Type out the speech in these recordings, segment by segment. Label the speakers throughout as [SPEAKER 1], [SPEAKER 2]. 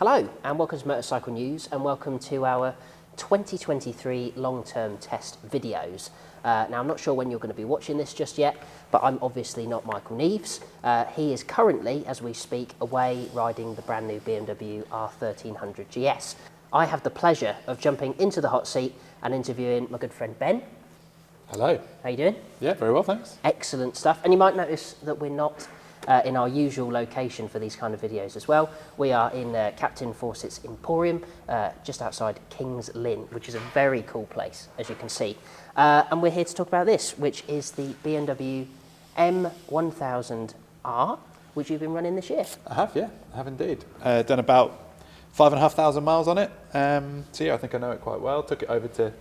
[SPEAKER 1] Hello and welcome to Motorcycle News and welcome to our 2023 long-term test videos. Now I'm not sure when you're going to be watching this just yet, but I'm obviously not Michael Neves. He is currently, as we speak, away riding the brand new BMW R1300 GS. I have the pleasure of jumping into the hot seat and interviewing my good friend Ben.
[SPEAKER 2] Hello.
[SPEAKER 1] How you doing?
[SPEAKER 2] Yeah, very well, thanks.
[SPEAKER 1] Excellent stuff. And you might notice that we're not in our usual location for these kind of videos as well. We are in Captain Fawcett's Emporium, just outside King's Lynn, which is a very cool place, as you can see. And we're here to talk about this, which is the BMW M1000R, which you've been running this year.
[SPEAKER 2] I have, yeah, I have indeed. Done about 5,500 miles on it. So yeah, I think I know it quite well. Took it over to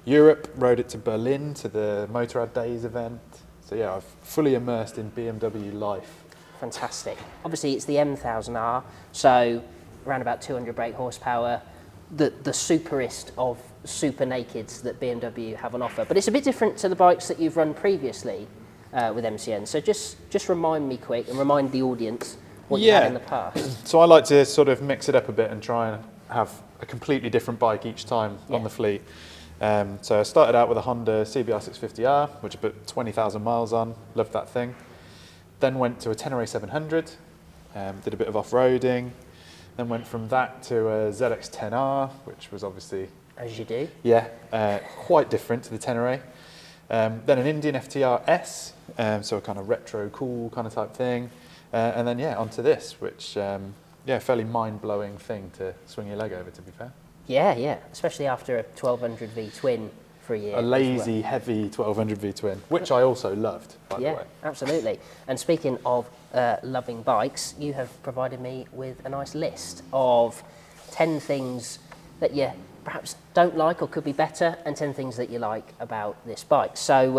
[SPEAKER 2] Europe, rode it to Berlin to the Motorrad Days event. So yeah, I've fully immersed in BMW life.
[SPEAKER 1] Fantastic. Obviously, it's the M1000R, so around about 200 brake horsepower, the superest of super nakeds that BMW have on offer. But it's a bit different to the bikes that you've run previously with MCN. So just remind me quick and remind the audience what you had in the past.
[SPEAKER 2] So I like to sort of mix it up a bit and try and have a completely different bike each time on the fleet. So I started out with a Honda CBR 650R, which I put 20,000 miles on, loved that thing. Then went to a Tenere 700, did a bit of off-roading. Then went from that to a ZX-10R, which was obviously...
[SPEAKER 1] As you do.
[SPEAKER 2] Yeah, quite different to the Tenere. Then an Indian FTR S, so a kind of retro cool kind of type thing. And then, yeah, onto this, which, yeah, fairly mind-blowing thing to swing your leg over, to be fair.
[SPEAKER 1] Yeah, especially after a 1200 V twin for a year.
[SPEAKER 2] A lazy, heavy 1200 V twin, which I also loved, by the way.
[SPEAKER 1] Yeah, absolutely. And speaking of loving bikes, you have provided me with a nice list of 10 things that you perhaps don't like or could be better, and 10 things that you like about this bike. So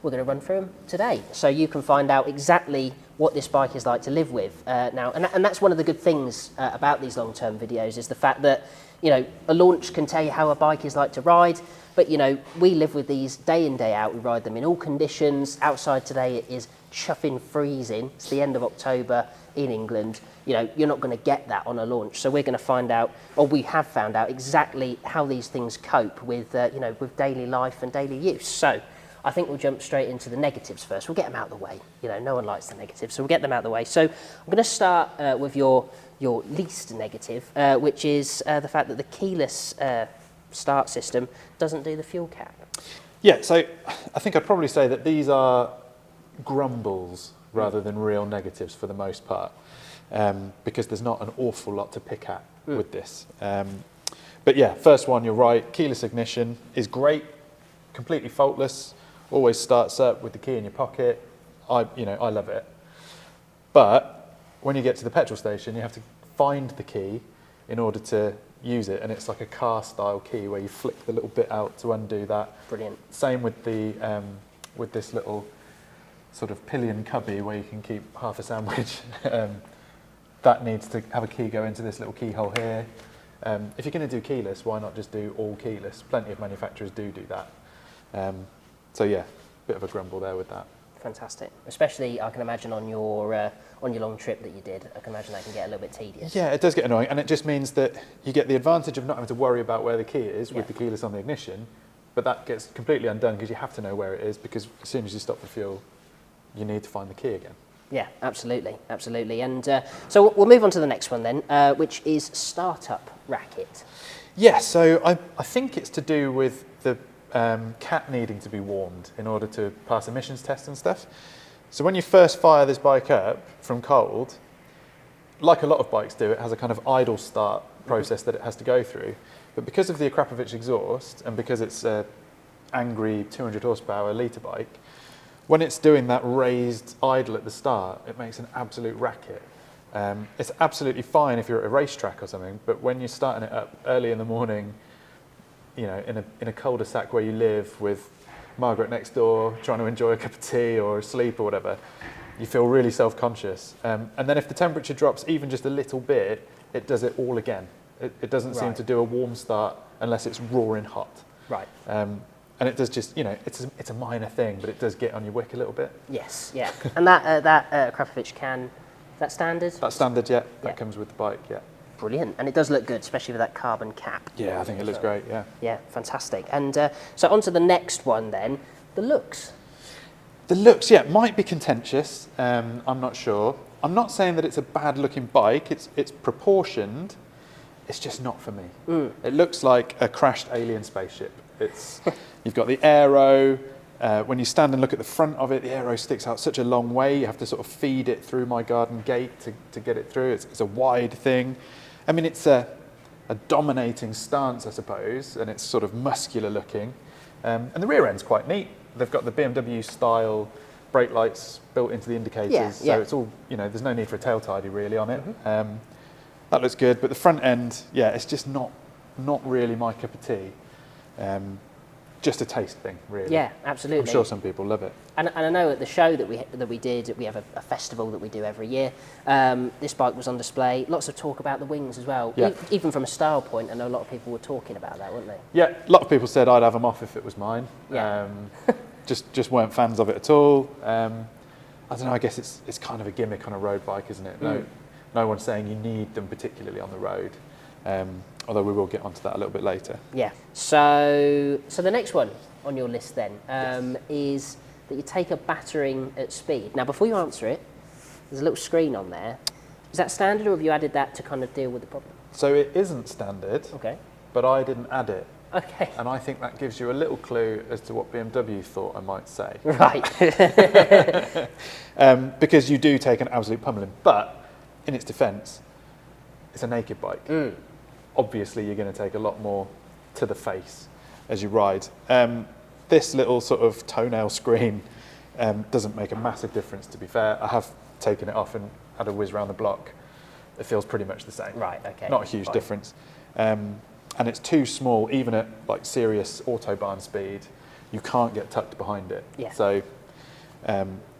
[SPEAKER 1] we're going to run through them today, so you can find out exactly what this bike is like to live with now. And that's one of the good things about these long-term videos, is the fact that, you know, a launch can tell you how a bike is like to ride, but, you know, we live with these day in, day out. We ride them in all conditions. Outside today it is chuffing freezing. It's the end of October in England. You know, you're not going to get that on a launch. So we're going to find out, or we have found out, exactly how these things cope with, you know, with daily life and daily use. So I think we'll jump straight into the negatives first. We'll get them out of the way. You know, no one likes the negatives, so we'll get them out of the way. So I'm going to start with your least negative, which is the fact that the keyless start system doesn't do the fuel cap.
[SPEAKER 2] Yeah, so I think I'd probably say that these are grumbles rather than real negatives for the most part, because there's not an awful lot to pick at with this. But yeah, first one, you're right, keyless ignition is great, completely faultless, always starts up with the key in your pocket. I love it. But when you get to the petrol station, you have to find the key in order to use it, and it's like a car style key where you flick the little bit out to undo that.
[SPEAKER 1] Brilliant.
[SPEAKER 2] Same with the with this little sort of pillion cubby where you can keep half a sandwich. That needs to have a key go into this little keyhole here. If you're going to do keyless, why not just do all keyless? Plenty of manufacturers do that. So yeah, bit of a grumble there with that.
[SPEAKER 1] Fantastic. Especially, I can imagine, on your long trip that you did. I can imagine that can get a little bit tedious.
[SPEAKER 2] Yeah, it does get annoying, and it just means that you get the advantage of not having to worry about where the key is with the keyless on the ignition, but that gets completely undone because you have to know where it is, because as soon as you stop for fuel, you need to find the key again.
[SPEAKER 1] Yeah, absolutely. And so we'll move on to the next one then, which is startup racket.
[SPEAKER 2] Yeah, so I think it's to do with the cat needing to be warmed in order to pass emissions tests and stuff. So when you first fire this bike up from cold, like a lot of bikes do, it has a kind of idle start process that it has to go through. But because of the Akrapovic exhaust, and because it's an angry 200 horsepower litre bike, when it's doing that raised idle at the start, it makes an absolute racket. It's absolutely fine if you're at a racetrack or something, but when you're starting it up early in the morning, you know, in a cul-de-sac where you live with Margaret next door trying to enjoy a cup of tea or sleep or whatever, you feel really self-conscious. And then if the temperature drops even just a little bit, it does it all again. It doesn't seem to do a warm start unless it's roaring hot.
[SPEAKER 1] Right.
[SPEAKER 2] And it does just, you know, it's a minor thing, but it does get on your wick a little bit.
[SPEAKER 1] Yes, yeah. And that Akrapovic can, is that standard?
[SPEAKER 2] That's standard, yeah. That comes with the bike, yeah.
[SPEAKER 1] Brilliant, and it does look good, especially with that carbon cap.
[SPEAKER 2] Yeah, I think it looks great, yeah.
[SPEAKER 1] Yeah, fantastic. And so on to the next one then, the looks.
[SPEAKER 2] The looks, yeah, might be contentious. I'm not sure. I'm not saying that it's a bad looking bike. It's proportioned. It's just not for me. It looks like a crashed alien spaceship. You've got the aero. When you stand and look at the front of it, the aero sticks out such a long way. You have to sort of feed it through my garden gate to get it through. It's a wide thing. I mean, it's a dominating stance, I suppose, and it's sort of muscular looking. And the rear end's quite neat. They've got the BMW style brake lights built into the indicators, so it's all, there's no need for a tail tidy really on it. That looks good, but the front end, yeah, it's just not really my cup of tea. Just a taste thing, really.
[SPEAKER 1] Yeah, absolutely.
[SPEAKER 2] I'm sure some people love it.
[SPEAKER 1] And I know at the show that we did, we have a festival that we do every year. This bike was on display. Lots of talk about the wings as well.
[SPEAKER 2] Yeah.
[SPEAKER 1] Even from a style point, I know a lot of people were talking about that, weren't they?
[SPEAKER 2] Yeah, a lot of people said I'd have them off if it was mine.
[SPEAKER 1] Yeah.
[SPEAKER 2] Just weren't fans of it at all. I don't know. I guess it's kind of a gimmick on a road bike, isn't it? No one's saying you need them particularly on the road. Although we will get onto that a little bit later. Yeah.
[SPEAKER 1] So the next one on your list then is that you take a battering at speed. Now, before you answer it, there's a little screen on there. Is that standard, or have you added that to kind of deal with the problem?
[SPEAKER 2] So it isn't standard.
[SPEAKER 1] Okay.
[SPEAKER 2] But I didn't add it.
[SPEAKER 1] Okay.
[SPEAKER 2] And I think that gives you a little clue as to what BMW thought I might say.
[SPEAKER 1] Right.
[SPEAKER 2] Because you do take an absolute pummeling, but in its defence, it's a naked bike. Obviously, you're going to take a lot more to the face as you ride. This little sort of toenail screen doesn't make a massive difference, to be fair. I have taken it off and had a whiz around the block. It feels pretty much the same.
[SPEAKER 1] Right, okay.
[SPEAKER 2] Not a huge difference. And it's too small, even at like serious autobahn speed, you can't get tucked behind it.
[SPEAKER 1] Yeah.
[SPEAKER 2] So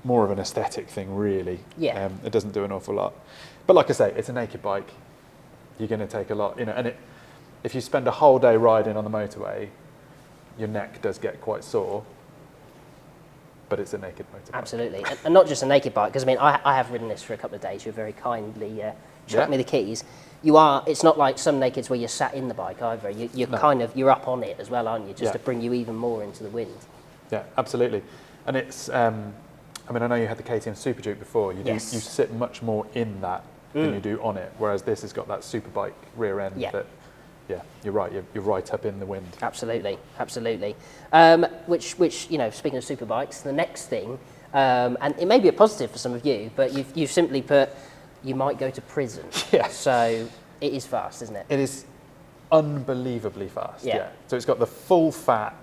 [SPEAKER 2] more of an aesthetic thing, really.
[SPEAKER 1] Yeah.
[SPEAKER 2] It doesn't do an awful lot. But like I say, it's a naked bike. You're going to take a lot, and if you spend a whole day riding on the motorway, your neck does get quite sore. But it's a naked motorbike.
[SPEAKER 1] Absolutely, and not just a naked bike, because I mean, I have ridden this for a couple of days. You very kindly chucked me the keys. It's not like some nakeds where you're sat in the bike either. You're up on it as well, aren't you? Just to bring you even more into the wind. Yeah,
[SPEAKER 2] absolutely. And it's, I know you had the KTM Super Duke before. You sit much more in that than you do on it. Whereas this has got that Superbike rear end that, you're right. You're right up in the wind.
[SPEAKER 1] Absolutely, absolutely. Which speaking of superbikes, the next thing, and it may be a positive for some of you, but you've simply put, you might go to prison. Yeah. So it is fast, isn't it?
[SPEAKER 2] It is unbelievably fast. Yeah. So it's got the full fat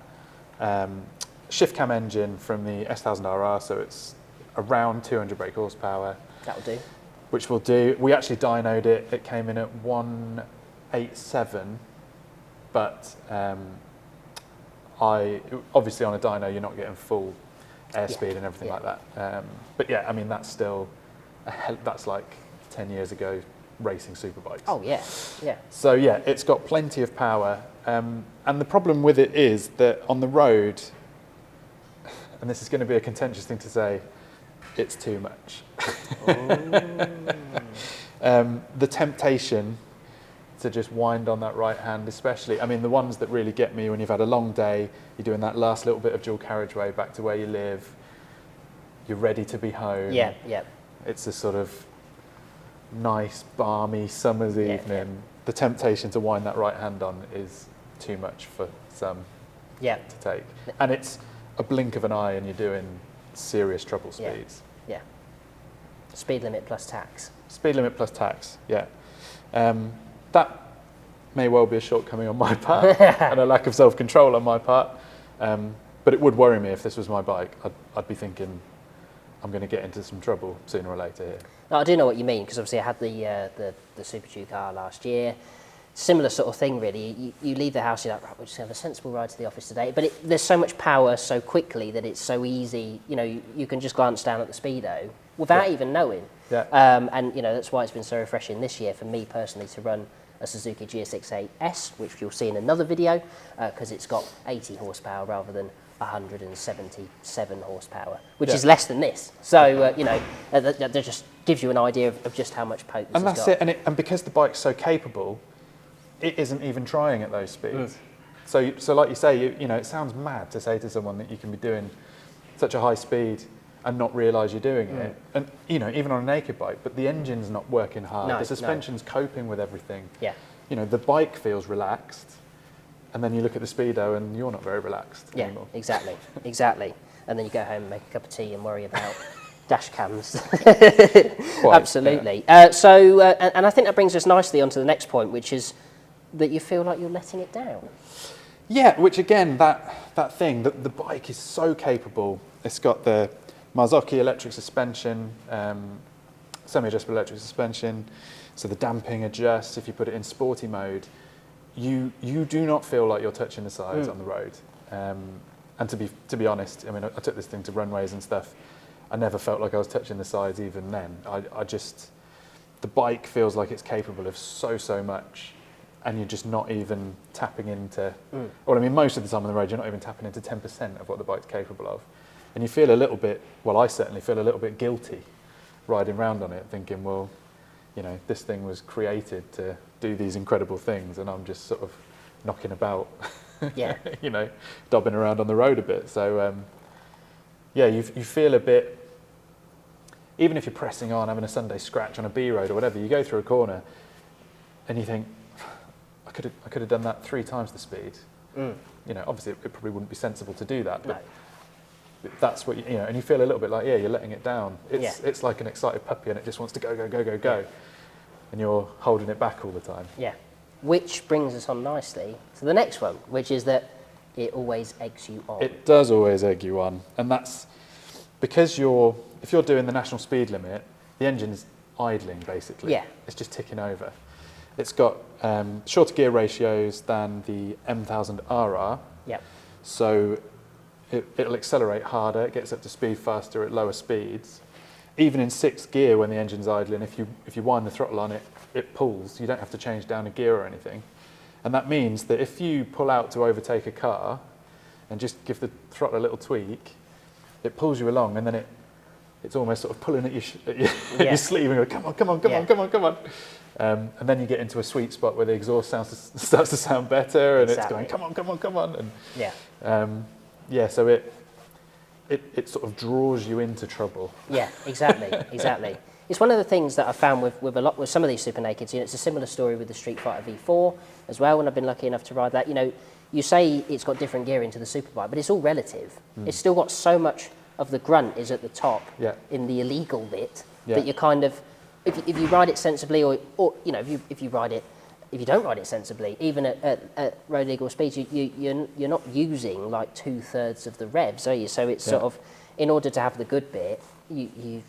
[SPEAKER 2] shift cam engine from the S1000RR, so it's around 200 brake horsepower.
[SPEAKER 1] That'll do.
[SPEAKER 2] Which will do. We actually dynoed it. It came in at 187, but obviously on a dyno you're not getting full airspeed and everything like that. But yeah, I mean that's like 10 years ago racing superbikes.
[SPEAKER 1] Oh yeah, yeah.
[SPEAKER 2] So yeah, it's got plenty of power, and the problem with it is that on the road, and this is going to be a contentious thing to say, it's too much. The temptation to just wind on that right hand, especially, I mean, the ones that really get me when you've had a long day, you're doing that last little bit of dual carriageway back to where you live, you're ready to be home.
[SPEAKER 1] Yeah, yeah.
[SPEAKER 2] It's a sort of nice, balmy summer's evening. Yeah. The temptation to wind that right hand on is too much for some to take. And it's a blink of an eye and you're doing serious trouble speeds.
[SPEAKER 1] Yeah. Speed limit plus tax.
[SPEAKER 2] Speed limit plus tax, yeah. That may well be a shortcoming on my part and a lack of self-control on my part. But it would worry me if this was my bike. I'd be thinking, I'm going to get into some trouble sooner or later here.
[SPEAKER 1] No, I do know what you mean, because obviously I had the Super Duke R last year. Similar sort of thing, really. You leave the house, you're like, right, we'll just have a sensible ride to the office today. But there's so much power so quickly that it's so easy. You can just glance down at the speedo without even knowing. Yeah. And that's why it's been so refreshing this year for me personally to run a Suzuki GSX-8S, which you'll see in another video, because it's got 80 horsepower rather than 177 horsepower, which is less than this. So, that just gives you an idea of just how much poke this
[SPEAKER 2] and
[SPEAKER 1] has
[SPEAKER 2] that's
[SPEAKER 1] got.
[SPEAKER 2] it. And because the bike's so capable, it isn't even trying at those speeds. So like you say, it sounds mad to say to someone that you can be doing such a high speed and not realise you're doing it. And, even on a naked bike, but the engine's not working hard.
[SPEAKER 1] No,
[SPEAKER 2] the suspension's coping with everything.
[SPEAKER 1] Yeah.
[SPEAKER 2] The bike feels relaxed. And then you look at the speedo and you're not very relaxed anymore.
[SPEAKER 1] Exactly. And then you go home and make a cup of tea and worry about dash cams. Absolutely.
[SPEAKER 2] Yeah.
[SPEAKER 1] And I think that brings us nicely onto the next point, which is that you feel like you're letting it down.
[SPEAKER 2] Yeah, which again, that thing, the bike is so capable. It's got the Marzocchi electric suspension, semi-adjustable electric suspension, so the damping adjusts if you put it in sporty mode. You do not feel like you're touching the sides on the road. And to be honest, I took this thing to runways and stuff. I never felt like I was touching the sides even then. The bike feels like it's capable of so much, and you're just not even tapping into, most of the time on the road, you're not even tapping into 10% of what the bike's capable of. And you feel a little bit, I certainly feel a little bit guilty riding around on it, thinking, this thing was created to do these incredible things, and I'm just sort of knocking about, dobbing around on the road a bit. So, you feel a bit, even if you're pressing on, having a Sunday scratch on a B road or whatever, you go through a corner and you think, I could have done that 3 times the speed. Obviously it probably wouldn't be sensible to do that, but that's what and you feel a little bit like, you're letting it down. It's like an excited puppy and it just wants to go, and you're holding it back all the time. Yeah.
[SPEAKER 1] Which brings us on nicely to the next one, which is that it always eggs you on.
[SPEAKER 2] It does always egg you on, and that's because if you're doing the national speed limit, the engine's idling basically.
[SPEAKER 1] Yeah.
[SPEAKER 2] It's just ticking over. It's got shorter gear ratios than the M1000RR.
[SPEAKER 1] Yep.
[SPEAKER 2] So it'll accelerate harder, it gets up to speed faster at lower speeds. Even in 6th gear when the engine's idling, if you wind the throttle on it, it pulls. You don't have to change down a gear or anything. And that means that if you pull out to overtake a car and just give the throttle a little tweak, it pulls you along, and then it's almost sort of pulling at your sleeve and go, come on. And then you get into a sweet spot where the exhaust starts to sound better, and it's going, come on. And so it sort of draws you into trouble.
[SPEAKER 1] Yeah, exactly. It's one of the things that I found with some of these super nakeds. It's a similar story with the Street Fighter V4 as well. When I've been lucky enough to ride that, you say it's got different gearing to the superbike, but it's all relative. It's still got so much of the grunt is at the top in the illegal bit that you kind of, if you ride it sensibly, or if you don't ride it sensibly, even at road legal speeds, you're not using like 2/3 of the revs, are you? So it's sort of, in order to have the good bit, you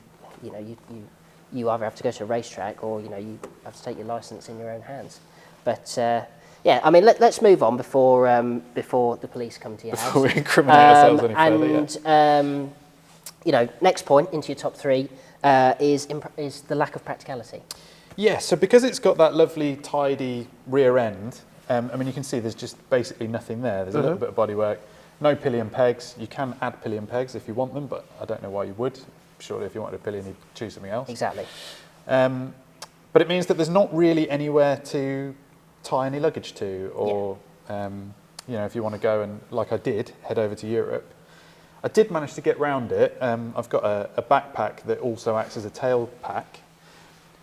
[SPEAKER 1] either have to go to a racetrack, or you have to take your license in your own hands. But let's move on before the police come to your house.
[SPEAKER 2] Before we incriminate ourselves any further.
[SPEAKER 1] And next point into your top 3 is the lack of practicality.
[SPEAKER 2] Yeah, so because it's got that lovely tidy rear end, you can see there's just basically nothing there. There's a little bit of bodywork, no pillion pegs. You can add pillion pegs if you want them, but I don't know why you would. Surely if you wanted a pillion, you'd choose something else.
[SPEAKER 1] Exactly.
[SPEAKER 2] But it means that there's not really anywhere to tie any luggage to, or if you want to go and, like I did, head over to Europe. I did manage to get round it. I've got a backpack that also acts as a tail pack,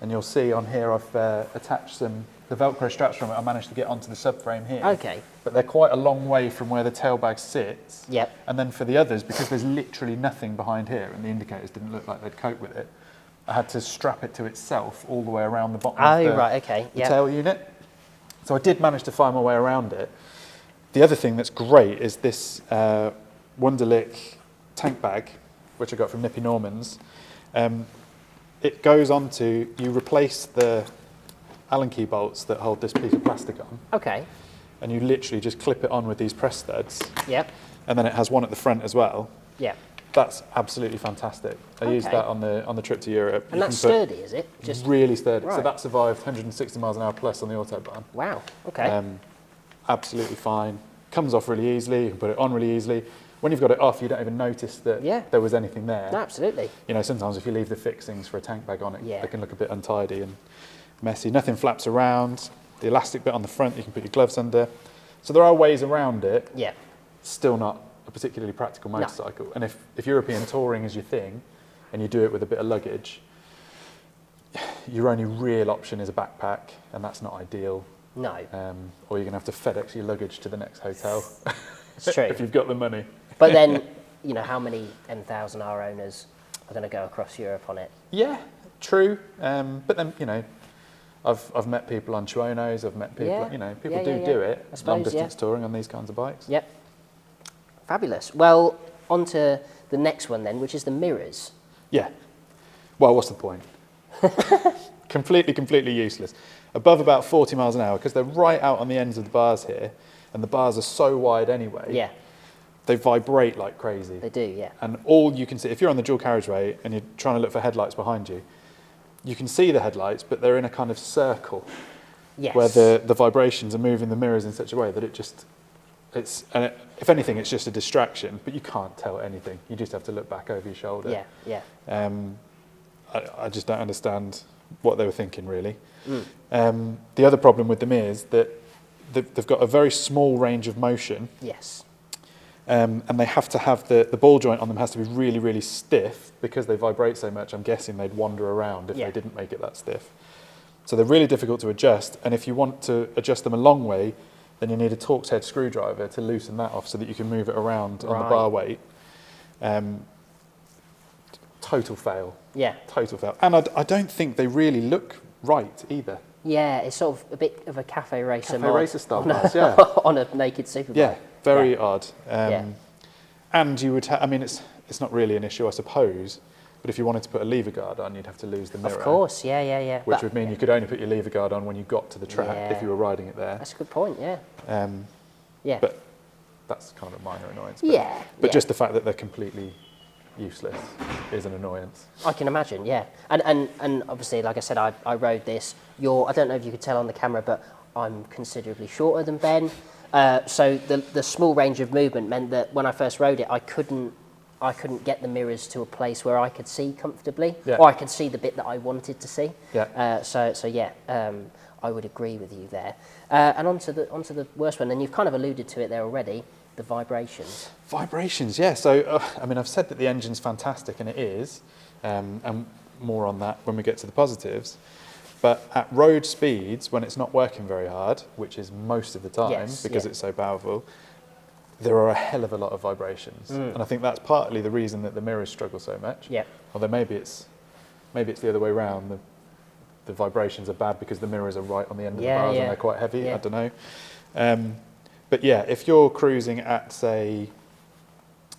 [SPEAKER 2] and you'll see on here I've attached the Velcro straps from it. I managed to get onto the subframe here.
[SPEAKER 1] Okay.
[SPEAKER 2] But they're quite a long way from where the tail bag sits.
[SPEAKER 1] Yep.
[SPEAKER 2] And then for the others, because there's literally nothing behind here and the indicators didn't look like they'd cope with it, I had to strap it to itself all the way around the bottom of the tail unit. So I did manage to find my way around it. The other thing that's great is this Wunderlich tank bag, which I got from Nippy Norman's. It goes on to, you replace the Allen key bolts that hold this piece of plastic on. Okay. And you literally just clip it on with these press studs. Yep. And then it has one at the front as well. Yep. That's absolutely fantastic. I used that on the trip to Europe.
[SPEAKER 1] And that's sturdy, is it?
[SPEAKER 2] Just really sturdy. Right. So that survived 160 miles an hour plus on the Autobahn.
[SPEAKER 1] Wow, okay.
[SPEAKER 2] Absolutely fine. Comes off really easily, you can put it on really easily. when you've got it off, you don't even notice that there was anything there.
[SPEAKER 1] No, absolutely.
[SPEAKER 2] You know, sometimes if you leave the fixings for a tank bag on it,
[SPEAKER 1] Yeah.
[SPEAKER 2] they can look a bit untidy and messy. Nothing flaps around. The elastic bit on the front, you can put your gloves under. So there are ways around it.
[SPEAKER 1] Yeah.
[SPEAKER 2] Still not a particularly practical motorcycle. No. And if European touring is your thing, and you do it with a bit of luggage, your only real option is a backpack, and that's not ideal.
[SPEAKER 1] No.
[SPEAKER 2] Or you're going to have to FedEx your luggage to the next hotel.
[SPEAKER 1] It's true.
[SPEAKER 2] If you've got the money.
[SPEAKER 1] But then, you know, how many M1000R owners are going to go across Europe on it?
[SPEAKER 2] Yeah, true. But then, you know, I've met people on Chuonos, I've met people, you know, people do it,
[SPEAKER 1] I suppose,
[SPEAKER 2] long distance touring on these kinds of bikes.
[SPEAKER 1] Yep. Fabulous. Well, on to the next one then, which is the mirrors.
[SPEAKER 2] Yeah. Well, what's the point? Completely useless. Above about 40 miles an hour, because they're right out on the ends of the bars here, and the bars are so wide anyway.
[SPEAKER 1] Yeah.
[SPEAKER 2] They vibrate like crazy.
[SPEAKER 1] They do, yeah.
[SPEAKER 2] And all you can see, if you're on the dual carriageway and you're trying to look for headlights behind you, you can see the headlights, but they're in a kind of circle.
[SPEAKER 1] Yes.
[SPEAKER 2] Where the vibrations are moving the mirrors in such a way that if anything, it's just a distraction, but you can't tell anything. You just have to look back over your shoulder.
[SPEAKER 1] Yeah.
[SPEAKER 2] I just don't understand what they were thinking, really. The other problem with them is that they've got a very small range of motion.
[SPEAKER 1] Yes.
[SPEAKER 2] And they have to have the ball joint on them has to be really, really stiff because they vibrate so much. I'm guessing they'd wander around if they didn't make it that stiff. So they're really difficult to adjust. And if you want to adjust them a long way, then you need a Torx head screwdriver to loosen that off so that you can move it around on the bar weight. Total fail. Yeah. Total fail. And I don't think they really look right either.
[SPEAKER 1] Yeah, it's sort of a bit of a cafe racer
[SPEAKER 2] style bars, yeah.
[SPEAKER 1] on a naked superbike.
[SPEAKER 2] Yeah, very odd. And you would I mean, it's not really an issue, I suppose, but if you wanted to put a lever guard on, you'd have to lose the mirror.
[SPEAKER 1] Of course, yeah.
[SPEAKER 2] Which would mean you could only put your lever guard on when you got to the track if you were riding it there.
[SPEAKER 1] That's a good point, yeah.
[SPEAKER 2] But that's kind of a minor annoyance.
[SPEAKER 1] But
[SPEAKER 2] just the fact that they're completely useless is an annoyance.
[SPEAKER 1] I can imagine, yeah. And obviously, like I said, I rode this. I don't know if you could tell on the camera, but I'm considerably shorter than Ben. So the small range of movement meant that when I first rode it, I couldn't get the mirrors to a place where I could see comfortably, or I could see the bit that I wanted to see. I would agree with you there. And onto the worst one, and you've kind of alluded to it there already. The vibrations. Vibrations,
[SPEAKER 2] yeah. So, I mean, I've said that the engine's fantastic, and it is, and more on that when we get to the positives. But at road speeds, when it's not working very hard, which is most of the time because it's so powerful, there are a hell of a lot of vibrations. And I think that's partly the reason that the mirrors struggle so much. Yeah. Although maybe it's the other way around. The vibrations are bad because the mirrors are right on the end of the bars and they're quite heavy. I don't know. But yeah, if you're cruising at, say,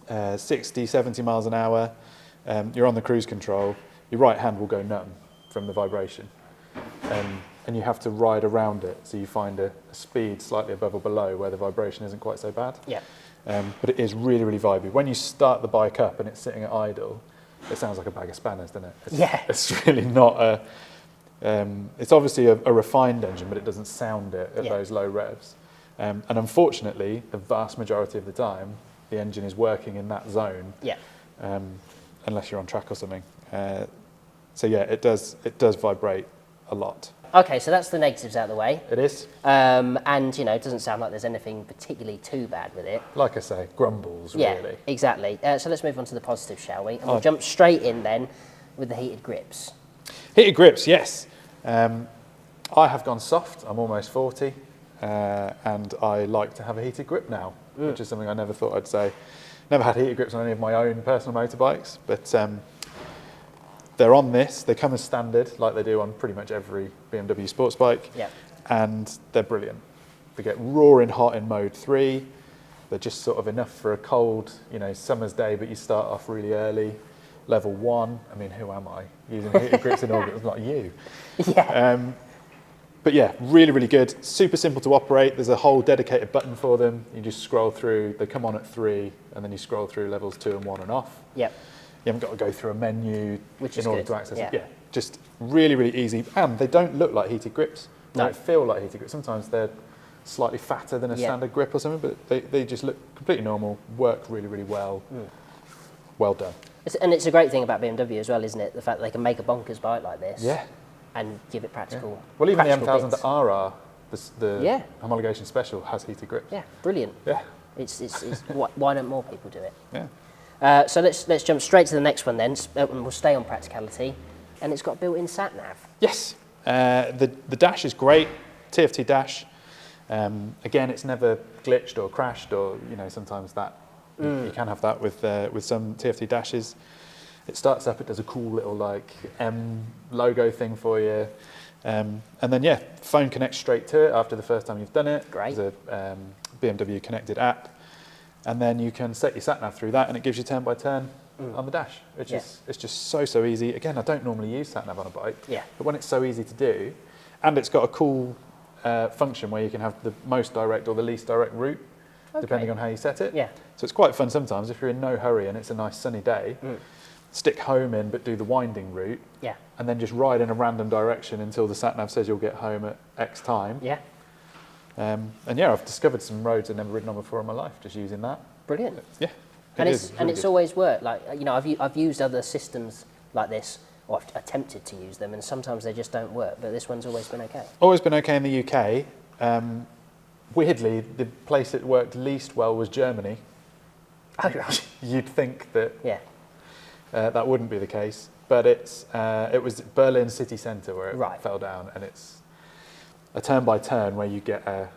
[SPEAKER 2] 60, 70 miles an hour, you're on the cruise control, your right hand will go numb from the vibration. And you have to ride around it, so you find a speed slightly above or below where the vibration isn't quite so bad. Yeah. But it is really, really vibey. When you start the bike up and it's sitting at idle, it sounds like a bag of spanners, doesn't it? It's really not it's obviously a refined engine, but it doesn't sound it at those low revs. And unfortunately, the vast majority of the time, the engine is working in that zone. Yeah. Unless you're on track or something. So yeah, it does vibrate a lot.
[SPEAKER 1] Okay, so that's the negatives out of the way.
[SPEAKER 2] It is.
[SPEAKER 1] And, you know, it doesn't sound like there's anything particularly too bad with it.
[SPEAKER 2] Like I say, grumbles, really.
[SPEAKER 1] Yeah, exactly. So let's move on to the positives, shall we? And we'll jump straight in then with the heated grips.
[SPEAKER 2] Heated grips, yes. I have gone soft. I'm almost 40. And I like to have a heated grip now, which is something I never thought I'd say. Never had heated grips on any of my own personal motorbikes, but they're on this. They come as standard, like they do on pretty much every BMW sports bike, and they're brilliant. They get roaring hot in mode 3. They're just sort of enough for a cold, summer's day, but you start off really early. Level 1, I mean, who am I? Using heated grips in August, it's not you. Yeah. But yeah, really, really good. Super simple to operate. There's a whole dedicated button for them. You just scroll through. They come on at 3, and then you scroll through levels 2 and 1 and off. Yep. You haven't got to go through a menu in order to access it. Yeah, just really, really easy. And they don't look like heated grips. They don't feel like heated grips. Sometimes they're slightly fatter than a standard grip or something, but they just look completely normal, work really, really well. Well done.
[SPEAKER 1] And it's a great thing about BMW as well, isn't it? The fact that they can make a bonkers bike like this and give it practical.
[SPEAKER 2] Well, even the
[SPEAKER 1] practical
[SPEAKER 2] M1000R, the homologation special, has heated grips.
[SPEAKER 1] Yeah, brilliant.
[SPEAKER 2] Yeah.
[SPEAKER 1] It's why don't more people do it?
[SPEAKER 2] Yeah.
[SPEAKER 1] So let's jump straight to the next one then. We'll stay on practicality, and it's got built-in sat nav.
[SPEAKER 2] Yes. The dash is great. TFT dash. Again, it's never glitched or crashed, or sometimes that you can have that with some TFT dashes. It starts up. It does a cool little like M logo thing for you, and then phone connects straight to it after the first time you've done it.
[SPEAKER 1] Great.
[SPEAKER 2] There's a BMW connected app, and then you can set your sat nav through that, and it gives you turn by turn on the dash. It's just so easy. Again, I don't normally use sat nav on a bike, but when it's so easy to do, and it's got a cool function where you can have the most direct or the least direct route, depending on how you set it.
[SPEAKER 1] Yeah.
[SPEAKER 2] So it's quite fun sometimes if you're in no hurry and it's a nice sunny day. Stick home in, but do the winding route.
[SPEAKER 1] Yeah.
[SPEAKER 2] And then just ride in a random direction until the sat nav says you'll get home at X time.
[SPEAKER 1] Yeah.
[SPEAKER 2] I've discovered some roads I've never ridden on before in my life just using that.
[SPEAKER 1] Brilliant.
[SPEAKER 2] Yeah.
[SPEAKER 1] It's always worked. Like I've used other systems like this, or I've attempted to use them, and sometimes they just don't work. But this one's always been okay.
[SPEAKER 2] Always been okay in the UK. Weirdly, the place it worked least well was Germany.
[SPEAKER 1] Oh, right.
[SPEAKER 2] You'd think that that wouldn't be the case, but it was Berlin city centre where it fell down, and it's a turn by turn where you get a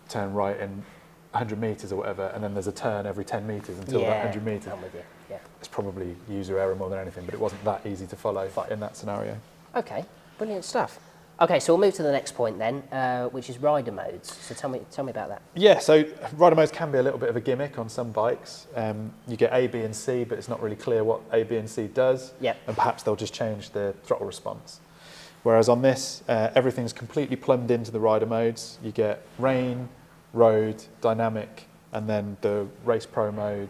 [SPEAKER 2] turn right in 100 metres or whatever, and then there's a turn every 10 metres until that 100 metres.
[SPEAKER 1] I'm with you. Yeah.
[SPEAKER 2] It's probably user error more than anything, but it wasn't that easy to follow in that scenario.
[SPEAKER 1] Okay, brilliant stuff. Okay, so we'll move to the next point then, which is rider modes. So tell me about that.
[SPEAKER 2] Yeah, so rider modes can be a little bit of a gimmick on some bikes. You get A, B and C, but it's not really clear what A, B and C does.
[SPEAKER 1] Yep.
[SPEAKER 2] And perhaps they'll just change the throttle response. Whereas on this, everything's completely plumbed into the rider modes. You get rain, road, dynamic, and then the race pro mode,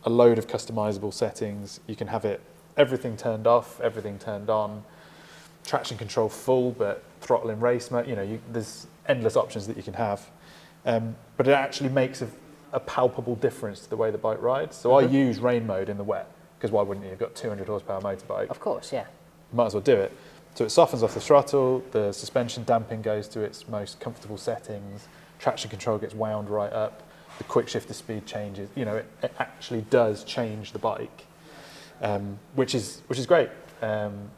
[SPEAKER 2] a load of customizable settings. You can have everything turned off, everything turned on, traction control full, but throttle in race mode. There's endless options that you can have. But it actually makes a palpable difference to the way the bike rides. So I use rain mode in the wet, because why wouldn't you? You've got 200 horsepower motorbike.
[SPEAKER 1] Of course, yeah.
[SPEAKER 2] Might as well do it. So it softens off the throttle, the suspension damping goes to its most comfortable settings, traction control gets wound right up, the quick shifter speed changes. It actually does change the bike, which is great. And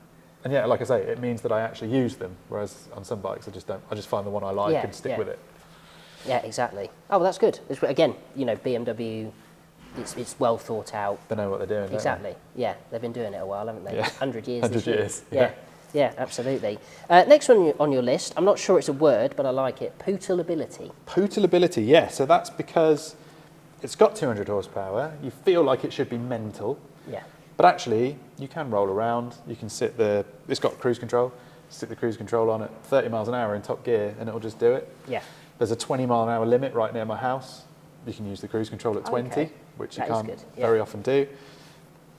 [SPEAKER 2] like I say, it means that I actually use them, whereas on some bikes I just don't. I just find the one I like and stick with it. Yeah,
[SPEAKER 1] exactly. Oh, well, that's good. Again, BMW, it's well thought out.
[SPEAKER 2] They know what they're doing.
[SPEAKER 1] Exactly. Yeah, they've been doing it a while, haven't they? 100 years.
[SPEAKER 2] 100 years.
[SPEAKER 1] Yeah, absolutely. Next one on your list, I'm not sure it's a word, but I like it. Pootilability.
[SPEAKER 2] Pootilability, yeah. So that's because it's got 200 horsepower. You feel like it should be mental.
[SPEAKER 1] Yeah.
[SPEAKER 2] But actually, you can roll around. You can it's got cruise control. Stick the cruise control on at 30 miles an hour in top gear, and it'll just do it.
[SPEAKER 1] Yeah.
[SPEAKER 2] There's a 20 mile an hour limit right near my house. You can use the cruise control at 20, which you can't very often do.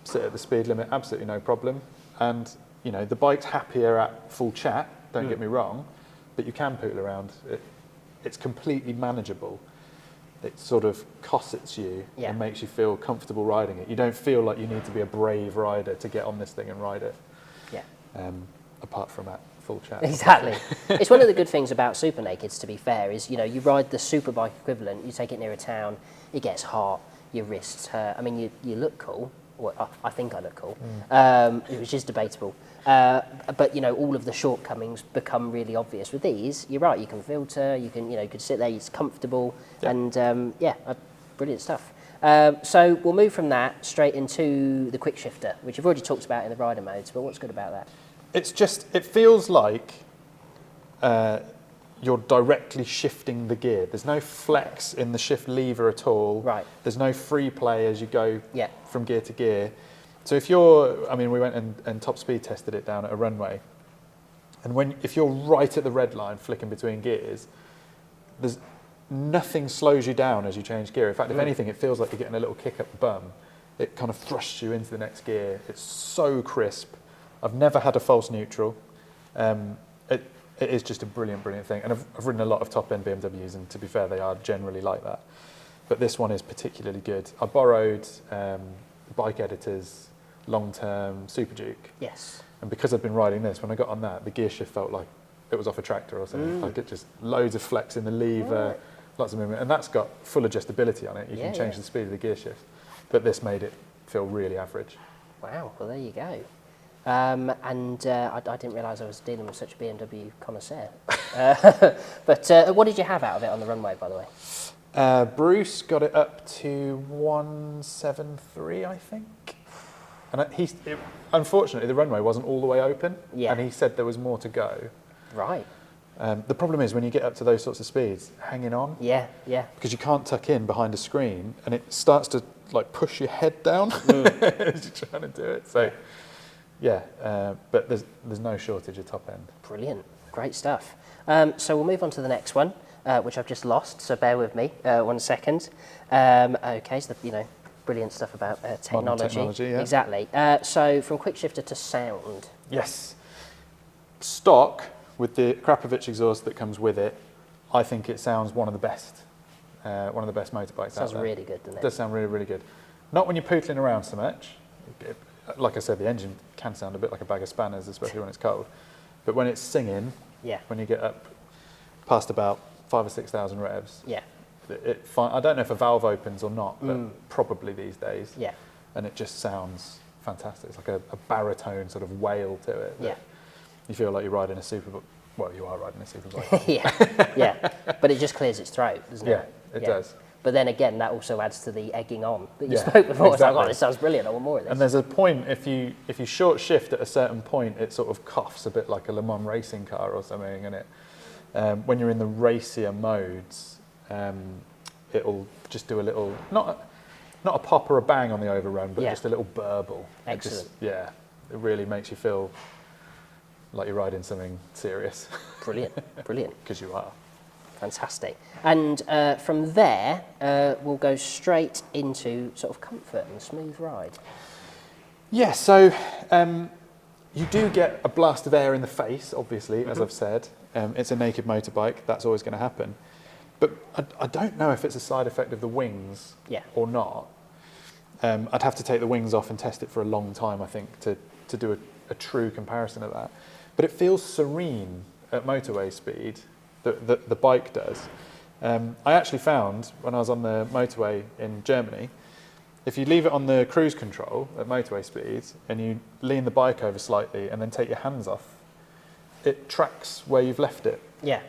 [SPEAKER 2] Sit at the speed limit, absolutely no problem. And the bike's happier at full chat, don't get me wrong, but you can poodle around. It's completely manageable. It sort of cossets you and makes you feel comfortable riding it. You don't feel like you need to be a brave rider to get on this thing and ride it.
[SPEAKER 1] Yeah.
[SPEAKER 2] Apart from at full chat.
[SPEAKER 1] Exactly. It's one of the good things about super nakeds, to be fair, is you ride the super bike equivalent, you take it near a town, it gets hot, your wrists hurt. I mean, you look cool. Well, I think I look cool, which is debatable. But all of the shortcomings become really obvious. With these, you're right. You can filter. You can sit there. It's comfortable, and brilliant stuff. So we'll move from that straight into the quick shifter, which you've already talked about in the rider modes. But what's good about that?
[SPEAKER 2] It feels like you're directly shifting the gear. There's no flex in the shift lever at all.
[SPEAKER 1] Right.
[SPEAKER 2] There's no free play as you go from gear to gear. So we went and top speed tested it down at a runway. And if you're right at the red line flicking between gears, there's nothing slows you down as you change gear. In fact, if anything, it feels like you're getting a little kick up the bum. It kind of thrusts you into the next gear. It's so crisp. I've never had a false neutral. it is just a brilliant, brilliant thing. And I've ridden a lot of top-end BMWs, and to be fair, they are generally like that. But this one is particularly good. I borrowed Bike Editor's long-term Super Duke.
[SPEAKER 1] Yes.
[SPEAKER 2] And because I've been riding this, when I got on that, the gear shift felt like it was off a tractor or something. Like it just loads of flex in the lever, lots of movement. And that's got full adjustability on it. You can change the speed of the gear shift. But this made it feel really average.
[SPEAKER 1] Wow, well there you go. I didn't realise I was dealing with such a BMW connoisseur. But what did you have out of it on the runway, by the way?
[SPEAKER 2] Bruce got it up to 173, I think. And unfortunately, the runway wasn't all the way open, and he said there was more to go.
[SPEAKER 1] Right.
[SPEAKER 2] The problem is when you get up to those sorts of speeds, hanging on.
[SPEAKER 1] Yeah.
[SPEAKER 2] Because you can't tuck in behind a screen, and it starts to like push your head down as you're trying to do it. So, but there's no shortage of top end.
[SPEAKER 1] Brilliant, great stuff. So we'll move on to the next one, which I've just lost. So bear with me 1 second. Okay, so brilliant stuff about technology.
[SPEAKER 2] Modern technology, yeah.
[SPEAKER 1] Exactly. So from quick shifter to sound.
[SPEAKER 2] Yes. Stock with the Krapovic exhaust that comes with it, I think it sounds one of the best motorbikes out there.
[SPEAKER 1] Sounds really good, doesn't it?
[SPEAKER 2] It does sound really, really good. Not when you're pootling around so much. Like I said, the engine can sound a bit like a bag of spanners, especially when it's cold. But when it's singing, when you get up past about 5,000 or 6,000 revs, I don't know if a valve opens or not, but probably these days. Yeah. And it just sounds fantastic. It's like a baritone sort of wail to it. Yeah. You feel like you're riding a superbike. Well, you are riding a superbike.
[SPEAKER 1] yeah. But it just clears its throat, doesn't it?
[SPEAKER 2] Yeah, it does.
[SPEAKER 1] But then again, that also adds to the egging on that you spoke before. Exactly. It's like, oh, this sounds brilliant. I want more of this.
[SPEAKER 2] And there's a point, if you short shift at a certain point, it sort of coughs a bit like a Le Mans racing car or something. And it, when you're in the racier modes, it'll just do a little, not a pop or a bang on the overrun, but just a little burble.
[SPEAKER 1] Excellent.
[SPEAKER 2] It really makes you feel like you're riding something serious.
[SPEAKER 1] Brilliant.
[SPEAKER 2] Because you are.
[SPEAKER 1] Fantastic. And from there, we'll go straight into sort of comfort and smooth ride. Yeah,
[SPEAKER 2] so you do get a blast of air in the face, obviously, as I've said. It's a naked motorbike, that's always going to happen. But I don't know if it's a side effect of the wings or not. I'd have to take the wings off and test it for a long time, I think, to do a true comparison of that. But it feels serene at motorway speed, the bike does. I actually found, when I was on the motorway in Germany, if you leave it on the cruise control at motorway speeds and you lean the bike over slightly and then take your hands off, it tracks where you've left it.
[SPEAKER 1] Yeah.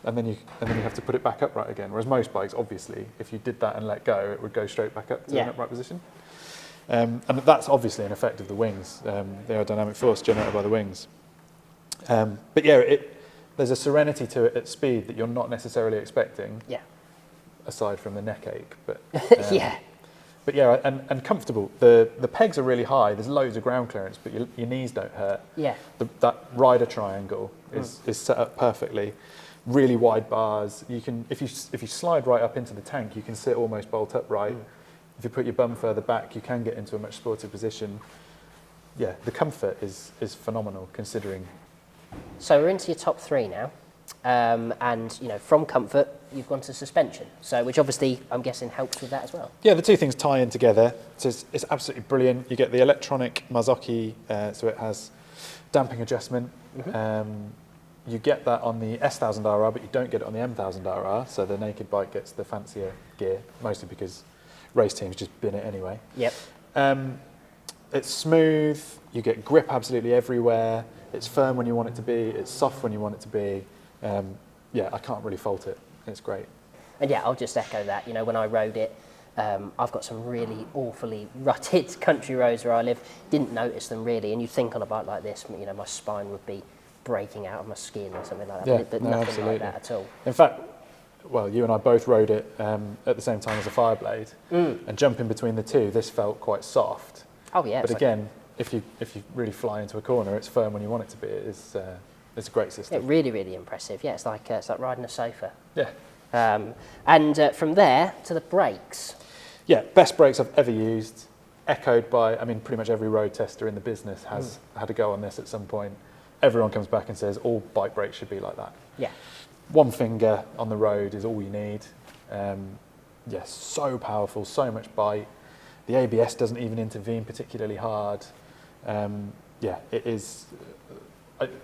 [SPEAKER 2] And then you have to put it back upright again. Whereas most bikes, obviously, if you did that and let go, it would go straight back up to an upright position. And that's obviously an effect of the wings, the aerodynamic force generated by the wings. But yeah, there's a serenity to it at speed that you're not necessarily expecting. Yeah. Aside from the neck ache, but But yeah, and comfortable. The pegs are really high. There's loads of ground clearance, but your knees don't hurt. Yeah. That rider triangle is set up perfectly. Really wide bars. You can, if you slide right up into the tank, you can sit almost bolt upright. If you put your bum further back, you can get into a much sportive position. Yeah, the comfort is phenomenal considering.
[SPEAKER 1] So we're into your top three now, and from comfort you've gone to suspension. So which obviously I'm guessing helps with that as well.
[SPEAKER 2] Yeah, the two things tie in together. So it's absolutely brilliant. You get the electronic Marzocchi, so it has damping adjustment. You get that on the S1000RR, but you don't get it on the M1000RR. So the naked bike gets the fancier gear, mostly because race teams just bin it anyway. Yep. It's smooth. You get grip absolutely everywhere. It's firm when you want it to be. It's soft when you want it to be. Yeah, I can't really fault it. It's great.
[SPEAKER 1] And yeah, I'll just echo that. When I rode it, I've got some really awfully rutted country roads where I live. Didn't notice them really. And you'd think on a bike like this, my spine would be breaking out of my skin or something like that.
[SPEAKER 2] Yeah,
[SPEAKER 1] but nothing like that at all.
[SPEAKER 2] In fact, well, you and I both rode it at the same time as a Fireblade. And jumping between the two, this felt quite soft.
[SPEAKER 1] Oh yeah.
[SPEAKER 2] But again, if you really fly into a corner, it's firm when you want it to be. It's a great system.
[SPEAKER 1] Yeah, really, really impressive. Yeah, it's like riding a sofa.
[SPEAKER 2] Yeah.
[SPEAKER 1] And from there to the brakes.
[SPEAKER 2] Yeah, best brakes I've ever used. Echoed by, pretty much every road tester in the business has had a go on this at some point. everyone comes back and says all bike brakes should be like that.
[SPEAKER 1] Yeah.
[SPEAKER 2] One finger on the road is all you need. Yes, so powerful, so much bite. The ABS doesn't even intervene particularly hard. Yeah, it is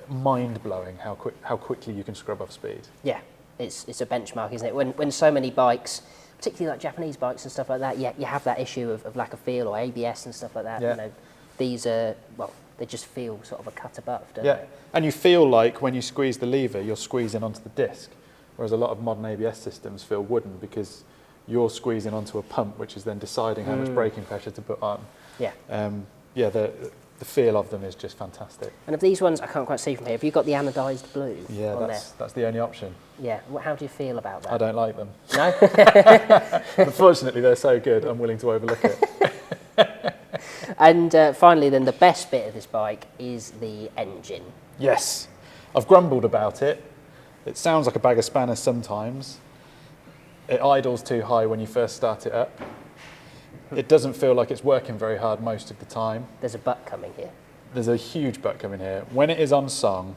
[SPEAKER 2] mind-blowing how quickly you can scrub off speed.
[SPEAKER 1] Yeah, it's a benchmark, isn't it? When so many bikes, particularly like Japanese bikes and stuff like that, you have that issue of lack of feel or ABS and stuff like that.
[SPEAKER 2] Yeah.
[SPEAKER 1] You know, these are, well, they just feel sort of a cut above, don't
[SPEAKER 2] Yeah,
[SPEAKER 1] they?
[SPEAKER 2] and you feel like when you squeeze the lever, you're squeezing onto the disc, whereas a lot of modern ABS systems feel wooden because you're squeezing onto a pump, which is then deciding how much braking pressure to put on.
[SPEAKER 1] Yeah.
[SPEAKER 2] Yeah, the feel of them is just fantastic.
[SPEAKER 1] And of these ones, I can't quite see from here, have you got the anodised blue
[SPEAKER 2] Yeah,
[SPEAKER 1] on
[SPEAKER 2] that's the only option.
[SPEAKER 1] there? Yeah. How do you feel about that?
[SPEAKER 2] I don't like them.
[SPEAKER 1] No?
[SPEAKER 2] Unfortunately, they're so good, I'm willing to overlook it.
[SPEAKER 1] And finally then, the best bit of this bike is the engine.
[SPEAKER 2] Yes, I've grumbled about it. It sounds like a bag of spanners sometimes. It idles too high when you first start it up. It doesn't feel like it's working very hard most of the time.
[SPEAKER 1] There's a butt coming here.
[SPEAKER 2] There's a huge butt coming here. When it is on song,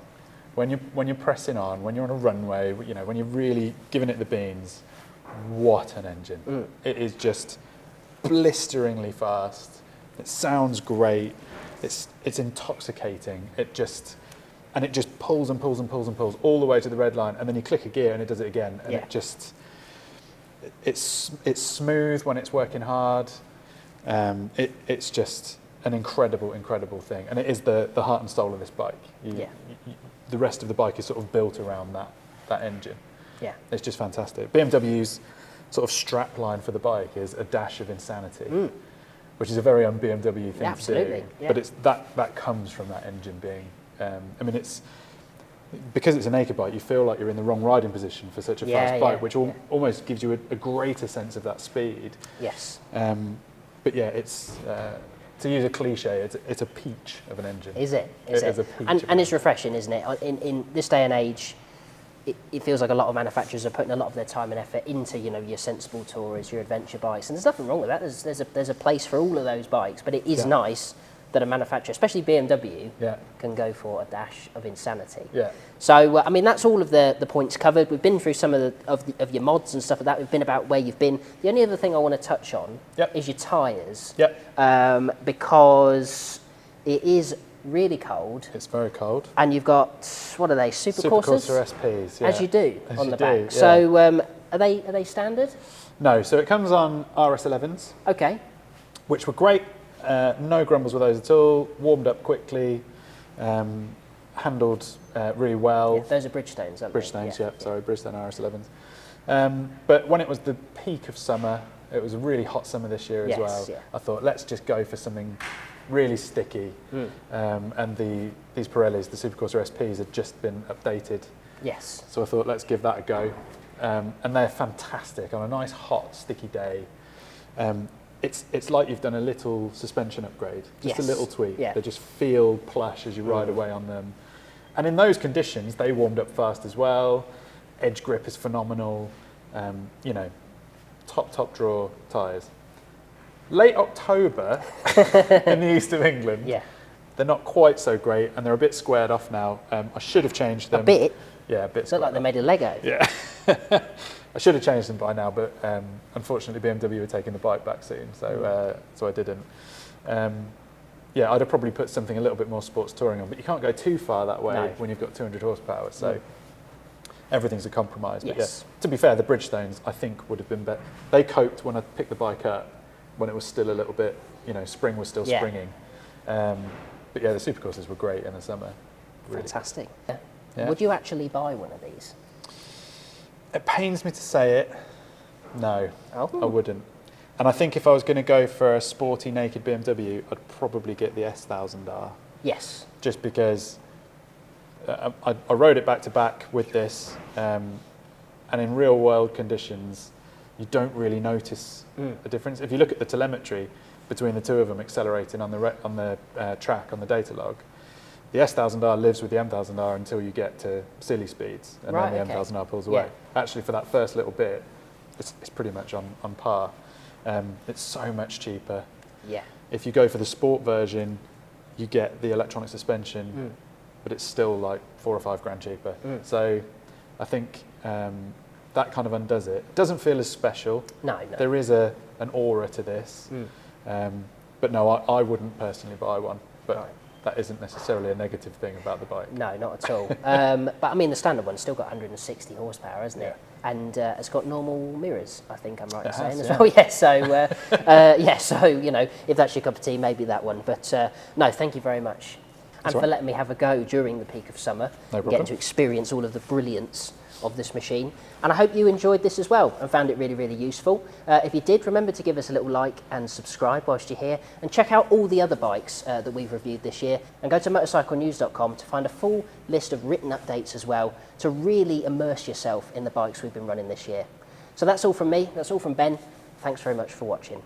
[SPEAKER 2] when you're pressing on, when you're on a runway, you know, when you're really giving it the beans, what an engine. It is just blisteringly fast. It sounds great. It's intoxicating. It just pulls and pulls and pulls and pulls all the way to the red line, and then you click a gear and it does it again, and it's smooth when it's working hard. It's just an incredible thing, and it is the heart and soul of this bike. The rest of the bike is sort of built around that engine.
[SPEAKER 1] Yeah,
[SPEAKER 2] it's just fantastic. BMW's sort of strap line for the bike is a dash of insanity, which is a very un-BMW thing to do.
[SPEAKER 1] Yeah.
[SPEAKER 2] But it's that comes from that engine being. I mean, because it's a naked bike, you feel like you're in the wrong riding position for such a fast bike, which almost gives you a greater sense of that speed.
[SPEAKER 1] Yes.
[SPEAKER 2] But yeah, it's to use a cliche, it's a peach of an engine.
[SPEAKER 1] Is it?
[SPEAKER 2] It is a peach.
[SPEAKER 1] And it's refreshing, isn't it? In this day and age, it feels like a lot of manufacturers are putting a lot of their time and effort into, you know, your sensible tourers, your adventure bikes, and there's nothing wrong with that. There's a place for all of those bikes, but it is nice that a manufacturer, especially BMW, can go for a dash of insanity. Yeah. So I mean, that's all of the points covered. We've been through some of your mods and stuff like that. We've been about where you've been. The only other thing I want to touch on is your tyres. Because it is really cold.
[SPEAKER 2] It's very cold.
[SPEAKER 1] And you've got, what are they, Supercoursers?
[SPEAKER 2] Supercourser SPs, yeah.
[SPEAKER 1] As you do,
[SPEAKER 2] as
[SPEAKER 1] on
[SPEAKER 2] you
[SPEAKER 1] the
[SPEAKER 2] do,
[SPEAKER 1] back.
[SPEAKER 2] yeah.
[SPEAKER 1] So are they standard?
[SPEAKER 2] No, so it comes on RS11s.
[SPEAKER 1] Okay.
[SPEAKER 2] Which were great. No grumbles with those at all. Warmed up quickly. Handled really well.
[SPEAKER 1] Yeah, those are Bridgestones, aren't they?
[SPEAKER 2] Bridgestones, sorry, Bridgestone RS11s. But when it was the peak of summer, it was a really hot summer this year as well. Yeah. I thought, let's just go for something really sticky. And these Pirellis, the Supercourser SPs, had just been updated.
[SPEAKER 1] Yes.
[SPEAKER 2] So I thought, let's give that a go. And they're fantastic on a nice, hot, sticky day. It's like you've done a little suspension upgrade, just a little tweak. Yeah. They just feel plush as you ride away on them. And in those conditions, they warmed up fast as well. Edge grip is phenomenal. You know, top drawer tyres. Late October in the east of England, they're not quite so great, and they're a bit squared off now. I should have changed them.
[SPEAKER 1] A bit?
[SPEAKER 2] Yeah, a bit.
[SPEAKER 1] It's not like they made a Lego.
[SPEAKER 2] Yeah. I should have changed them by now, but unfortunately BMW were taking the bike back soon, so I didn't. Yeah, I'd have probably put something a little bit more sports touring on, but you can't go too far that way when you've got 200 horsepower, so everything's a compromise. But yeah, to be fair, the Bridgestones I think would have been better. They coped when I picked the bike up, when it was still a little bit, you know, spring was still springing. But yeah, the Supercoursers were great in the summer. Really.
[SPEAKER 1] Fantastic. Yeah. Would you actually buy one of these?
[SPEAKER 2] It pains me to say it. No, I wouldn't. And I think if I was going to go for a sporty naked BMW, I'd probably get the S1000R.
[SPEAKER 1] Yes.
[SPEAKER 2] Just because I rode it back to back with this, and in real world conditions, you don't really notice a difference. If you look at the telemetry between the two of them accelerating on the track, on the data log, the S1000R lives with the M1000R until you get to silly speeds, and then the M1000R pulls away. Actually, for that first little bit, it's pretty much on par. It's so much cheaper.
[SPEAKER 1] Yeah.
[SPEAKER 2] If you go for the sport version, you get the electronic suspension, but it's still like 4 or 5 grand cheaper. So I think that kind of undoes it. It doesn't feel as special.
[SPEAKER 1] No.
[SPEAKER 2] There is an aura to this. But no, I wouldn't personally buy one. But
[SPEAKER 1] Right.
[SPEAKER 2] that isn't necessarily a negative thing about the bike.
[SPEAKER 1] No, not at all. But I mean, the standard one's still got 160 horsepower, hasn't it? And it's got normal mirrors, I think I'm right in saying as well. Yeah, so you know, if that's your cup of tea, maybe that one. But no, thank you very much. And for letting me have a go during the peak of summer,
[SPEAKER 2] No problem.
[SPEAKER 1] getting to experience all of the brilliance of this machine. And I hope you enjoyed this as well and found it really, really useful. If you did, remember to give us a little like and subscribe whilst you're here, and check out all the other bikes that we've reviewed this year, and go to Motorcyclenews.com to find a full list of written updates as well, to really immerse yourself in the bikes we've been running this year. So that's all from me, that's all from Ben. Thanks very much for watching.